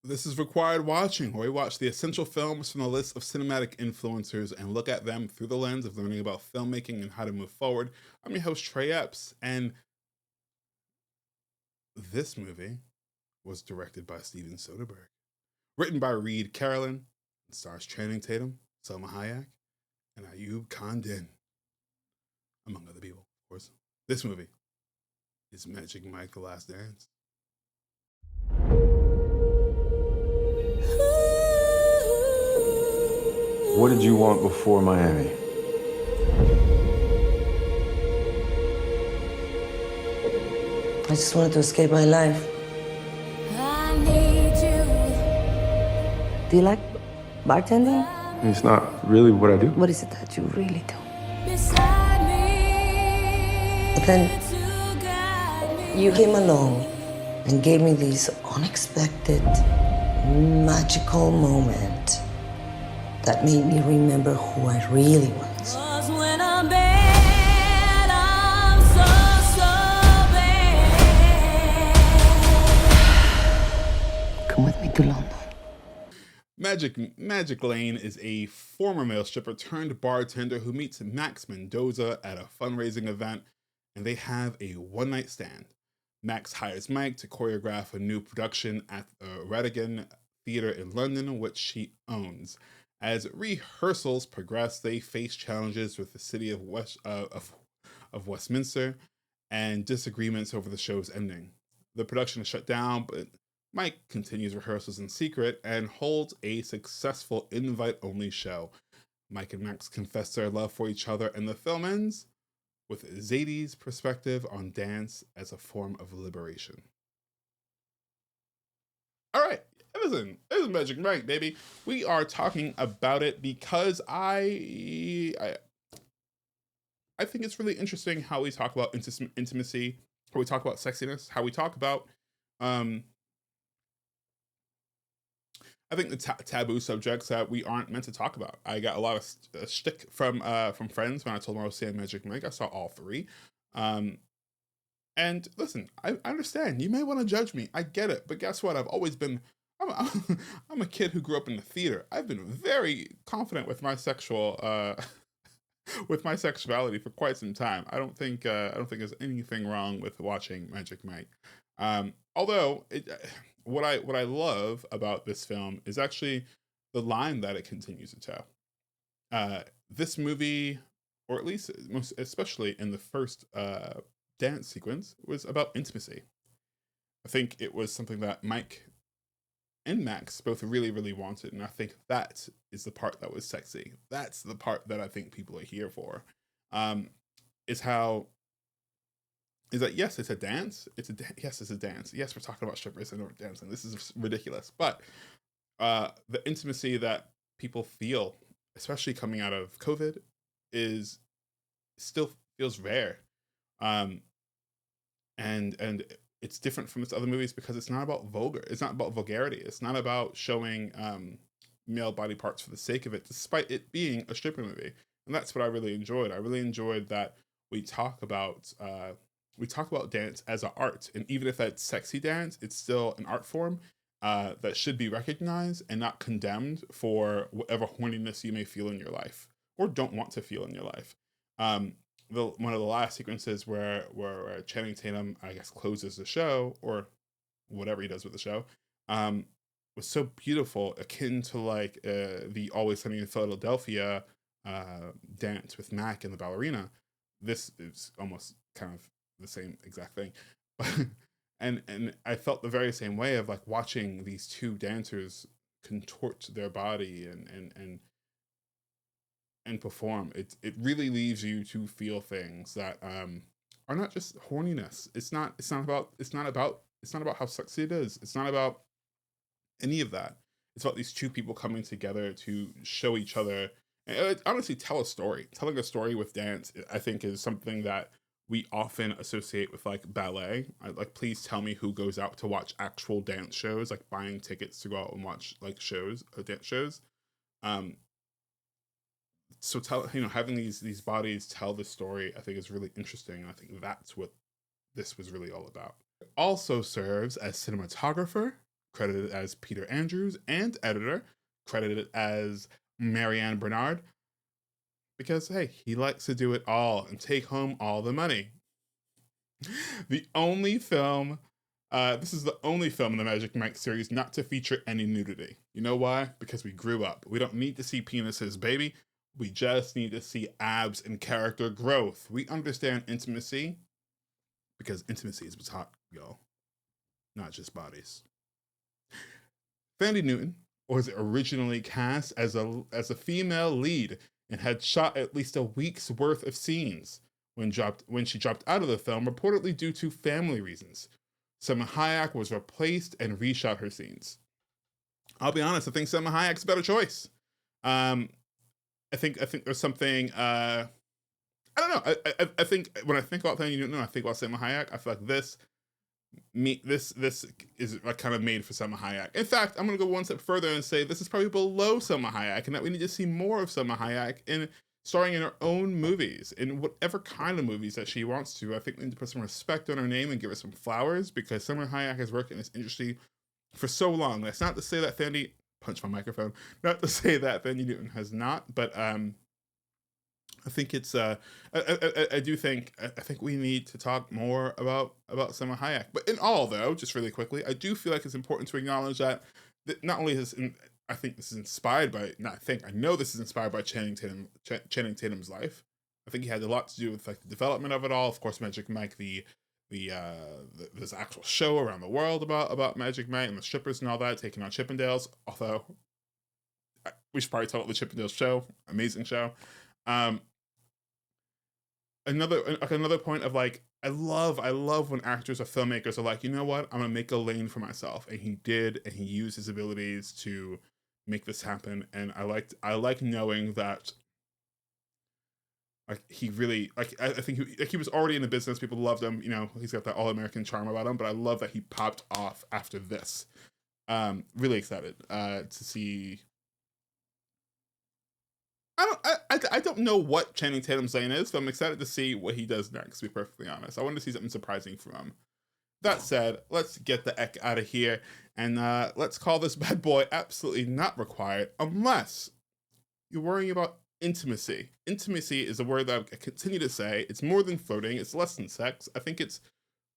This is required watching, where we watch the essential films from the list of cinematic influencers and look at them through the lens of learning about filmmaking and how to move forward. I'm your host, Trey Epps, and this movie was directed by Steven Soderbergh, written by Reed Carolyn, and stars Channing Tatum, Selma Hayek, and Ayub Khan Din, among other people, of course. This movie is Magic Mike: The Last Dance. What did you want before Miami? I just wanted to escape my life. I need Do you like bartending? It's not really what I do. What is it that you really do? you beside me. But then To guide me. you came along and gave me this unexpected, magical moment that made me remember who I really was. 'Cause when I'm bad, I'm so bad. Come with me to London. Magic Lane is a former male stripper turned bartender who meets Max Mendoza at a fundraising event, and they have a one-night stand. Max hires Mike to choreograph a new production at the Radigan Theatre in London, which she owns. As rehearsals progress, they face challenges with the city of Westminster and disagreements over the show's ending. The production is shut down, but Mike continues rehearsals in secret and holds a successful invite-only show. Mike and Max confess their love for each other, and the film ends with Zadie's perspective on dance as a form of liberation. All right, listen, this is Magic Mike, baby. We are talking about it because I think it's really interesting how we talk about intimacy, how we talk about sexiness, how we talk about I think the taboo subjects that we aren't meant to talk about. I got a lot of shtick from friends when I told them I was seeing Magic Mike. I saw all three. And listen, I understand. You may want to judge me. I get it. But guess what? I've always been. I'm a kid who grew up in the theater. I've been very confident with my with my sexuality for quite some time. I don't think there's anything wrong with watching Magic Mike. Although what I love about this film is actually the line that it continues to tell. This movie, or at least most especially in the first dance sequence, was about intimacy. I think it was something that Mike and Max both really, really wanted, and I think that is the part that was sexy. That's the part that I think people are here for. Is how is that yes, it's a dance. Yes, it's a dance. Yes, we're talking about strippers and dancing. This is ridiculous, but the intimacy that people feel, especially coming out of COVID, is still feels rare. Um, and it's different from its other movies because it's not about vulgar. It's not about vulgarity. It's not about showing male body parts for the sake of it, despite it being a stripper movie. And that's what I really enjoyed. I really enjoyed that we talk about dance as an art, and even if that's sexy dance, it's still an art form that should be recognized and not condemned for whatever horniness you may feel in your life or don't want to feel in your life. One of the last sequences where Channing Tatum, I guess, closes the show or whatever he does with the show, was so beautiful, akin to like the Always Sunny in Philadelphia dance with Mac and the ballerina. This is almost kind of the same exact thing. and I felt the very same way of like watching these two dancers contort their body and perform. It really leaves you to feel things that are not just horniness. It's not about how sexy it is. It's not about any of that. It's about these two people coming together to show each other and honestly tell a story. Telling a story with dance, I think, is something that we often associate with like ballet. Like, please tell me who goes out to watch actual dance shows, like buying tickets to go out and watch like shows, dance shows. Um, so having these bodies tell the story, I think, is really interesting. I think that's what this was really all about. It also serves as cinematographer, credited as Peter Andrews, and editor, credited as Marianne Bernard, because, hey, he likes to do it all and take home all the money. The only film, this is the only film in the Magic Mike series not to feature any nudity. You know why? Because we grew up. We don't need to see penises, baby. We just need to see abs and character growth. We understand intimacy because intimacy is what's hot, y'all. Not just bodies. Thandie Newton was originally cast as a female lead and had shot at least a week's worth of scenes when she dropped out of the film, reportedly due to family reasons. Selma Hayek was replaced and reshot her scenes. I'll be honest, I think Selma Hayek's a better choice. I think there's something. I don't know. I think when I think about Thandie Newton, I think about Selma Hayek. I feel like this is like kind of made for Selma Hayek. In fact, I'm gonna go one step further and say this is probably below Selma Hayek, and that we need to see more of Selma Hayek in starring in her own movies, in whatever kind of movies that she wants to. I think we need to put some respect on her name and give her some flowers, because Selma Hayek has worked in this industry for so long. That's not to say that Thandie, punch my microphone, not to say that Thandie Newton has not, but I think it's I think we need to talk more about Selma Hayek. But in all, though, just really quickly, I do feel like it's important to acknowledge that not only is I think this is inspired by, I know this is inspired by Channing Tatum's life. I think he had a lot to do with like the development of it all. Of course, Magic Mike, there's actual show around the world about Magic Mike and the strippers and all that, taking on Chippendales. Although we should probably talk about the Chippendales show, amazing show. Another point of like, I love when actors or filmmakers are like, you know what, I'm gonna make a lane for myself, and he did, and he used his abilities to make this happen. And I like knowing that like he really I think he was already in the business. People loved him, you know, he's got that all-American charm about him, but I love that he popped off after this. Really excited to see. I don't know what Channing Tatum's lane is, so I'm excited to see what he does next, to be perfectly honest. I want to see something surprising from him. That said, let's get the heck out of here, and let's call this bad boy absolutely not required, unless you're worrying about intimacy. Intimacy is a word that I continue to say. It's more than flirting. It's less than sex. I think it's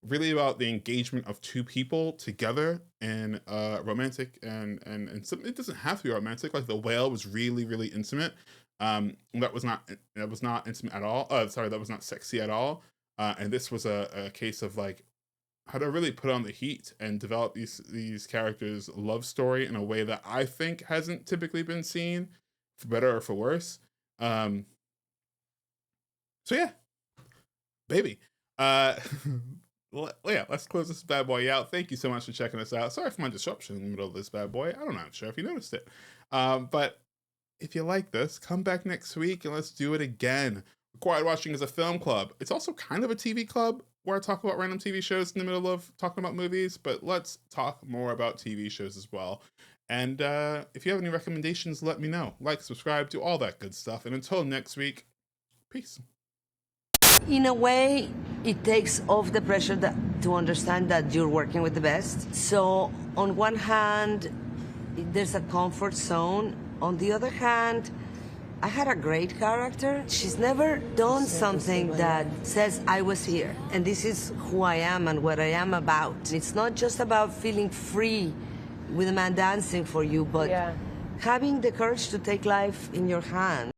really about the engagement of two people together in romantic and something. It doesn't have to be romantic. Like The Whale was really, really intimate. That was not intimate at all. That was not sexy at all. And this was a case of like how to really put on the heat and develop these characters' love story in a way that I think hasn't typically been seen, for better or for worse. So yeah, baby. Let's close this bad boy out. Thank you so much for checking us out. Sorry for my disruption in the middle of this bad boy. I'm not sure if you noticed it. But if you like this, come back next week and let's do it again. Required Watching is a film club. It's also kind of a TV club where I talk about random TV shows in the middle of talking about movies, but let's talk more about TV shows as well. And if you have any recommendations, let me know. Like, subscribe, do all that good stuff. And until next week, peace. In a way, it takes off the pressure to understand that you're working with the best. So on one hand, there's a comfort zone. On the other hand, I had a great character. She's never done something that says, I was here, and this is who I am and what I am about. It's not just about feeling free with a man dancing for you, but having the courage to take life in your hands.